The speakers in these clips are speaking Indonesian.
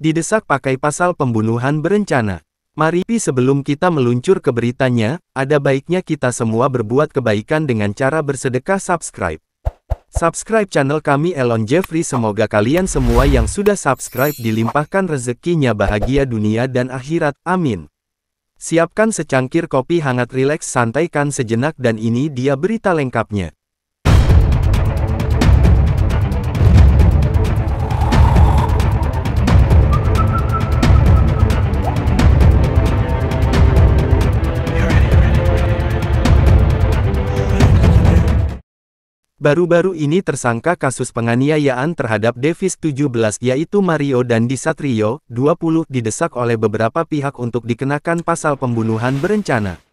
Didesak pakai pasal pembunuhan berencana. Mari sebelum kita meluncur ke beritanya, ada baiknya kita semua berbuat kebaikan dengan cara bersedekah subscribe. Subscribe channel kami Elon Jeffrey. Semoga kalian semua yang sudah subscribe dilimpahkan rezekinya bahagia dunia dan akhirat, amin. Siapkan secangkir kopi hangat, rileks, santaikan sejenak, dan ini dia berita lengkapnya. Baru-baru ini tersangka kasus penganiayaan terhadap Devis 17 yaitu Mario Dandi Satrio, 20, didesak oleh beberapa pihak untuk dikenakan pasal pembunuhan berencana.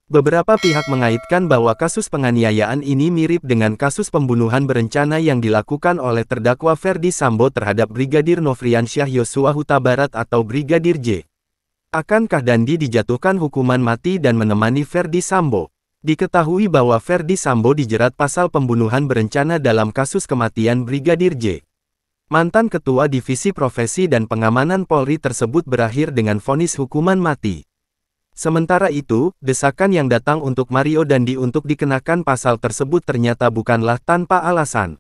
Beberapa pihak mengaitkan bahwa kasus penganiayaan ini mirip dengan kasus pembunuhan berencana yang dilakukan oleh terdakwa Ferdy Sambo terhadap Brigadir Nofriansyah Yosua Huta Barat atau Brigadir J. Akankah Dandi dijatuhkan hukuman mati dan menemani Ferdy Sambo? Diketahui bahwa Ferdy Sambo dijerat pasal pembunuhan berencana dalam kasus kematian Brigadir J. Mantan Ketua Divisi Profesi dan Pengamanan Polri tersebut berakhir dengan vonis hukuman mati. Sementara itu, desakan yang datang untuk Mario Dandi untuk dikenakan pasal tersebut ternyata bukanlah tanpa alasan.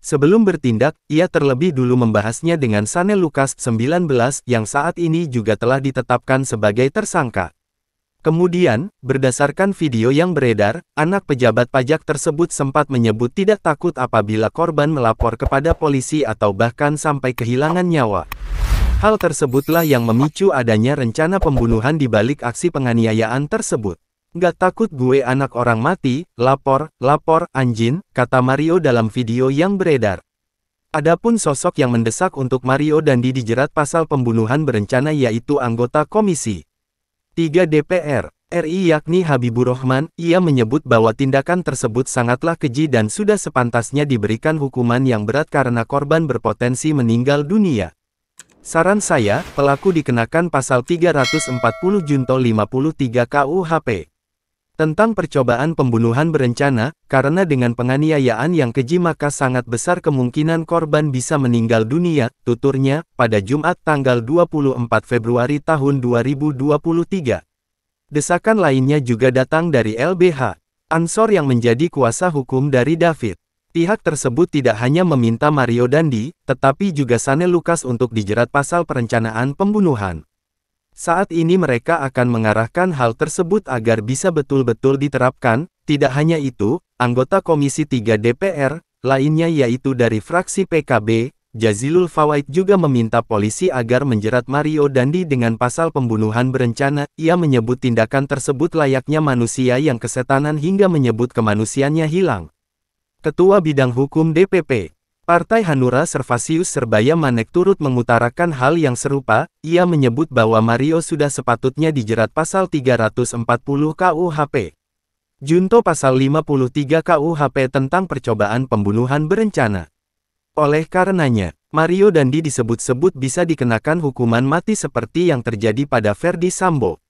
Sebelum bertindak, ia terlebih dulu membahasnya dengan Sanel Lukas, 19, yang saat ini juga telah ditetapkan sebagai tersangka. Kemudian, berdasarkan video yang beredar, anak pejabat pajak tersebut sempat menyebut tidak takut apabila korban melapor kepada polisi atau bahkan sampai kehilangan nyawa. Hal tersebutlah yang memicu adanya rencana pembunuhan di balik aksi penganiayaan tersebut. "Gak takut gue anak orang mati, lapor, anjin," kata Mario dalam video yang beredar. Adapun sosok yang mendesak untuk Mario Dandi dijerat pasal pembunuhan berencana yaitu anggota Komisi 3 DPR RI yakni Habibur Rahman. Ia menyebut bahwa tindakan tersebut sangatlah keji dan sudah sepantasnya diberikan hukuman yang berat karena korban berpotensi meninggal dunia. "Saran saya, pelaku dikenakan pasal 340 junto 53 KUHP. Tentang percobaan pembunuhan berencana, karena dengan penganiayaan yang keji maka sangat besar kemungkinan korban bisa meninggal dunia," tuturnya, pada Jumat tanggal 24 Februari tahun 2023. Desakan lainnya juga datang dari LBH Ansor yang menjadi kuasa hukum dari David. Pihak tersebut tidak hanya meminta Mario Dandi, tetapi juga Sanel Lukas untuk dijerat pasal perencanaan pembunuhan. Saat ini mereka akan mengarahkan hal tersebut agar bisa betul-betul diterapkan. Tidak hanya itu, anggota Komisi 3 DPR lainnya yaitu dari fraksi PKB, Jazilul Fawait juga meminta polisi agar menjerat Mario Dandi dengan pasal pembunuhan berencana. Ia menyebut tindakan tersebut layaknya manusia yang kesetanan hingga menyebut kemanusiaannya hilang. Ketua Bidang Hukum DPP Partai Hanura Servasius Serbaya Manek turut mengutarakan hal yang serupa. Ia menyebut bahwa Mario sudah sepatutnya dijerat pasal 340 KUHP. Junto pasal 53 KUHP tentang percobaan pembunuhan berencana. Oleh karenanya, Mario Dandi disebut-sebut bisa dikenakan hukuman mati seperti yang terjadi pada Ferdy Sambo.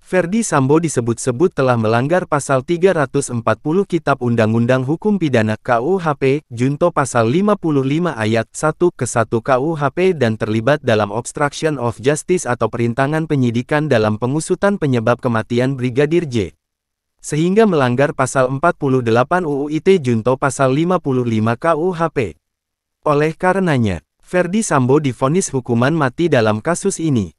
Ferdy Sambo disebut-sebut telah melanggar pasal 340 Kitab Undang-Undang Hukum Pidana KUHP, junto pasal 55 ayat 1 ke 1 KUHP dan terlibat dalam obstruction of justice atau perintangan penyidikan dalam pengusutan penyebab kematian Brigadir J. Sehingga melanggar pasal 48 UU ITE junto pasal 55 KUHP. Oleh karenanya, Ferdy Sambo divonis hukuman mati dalam kasus ini.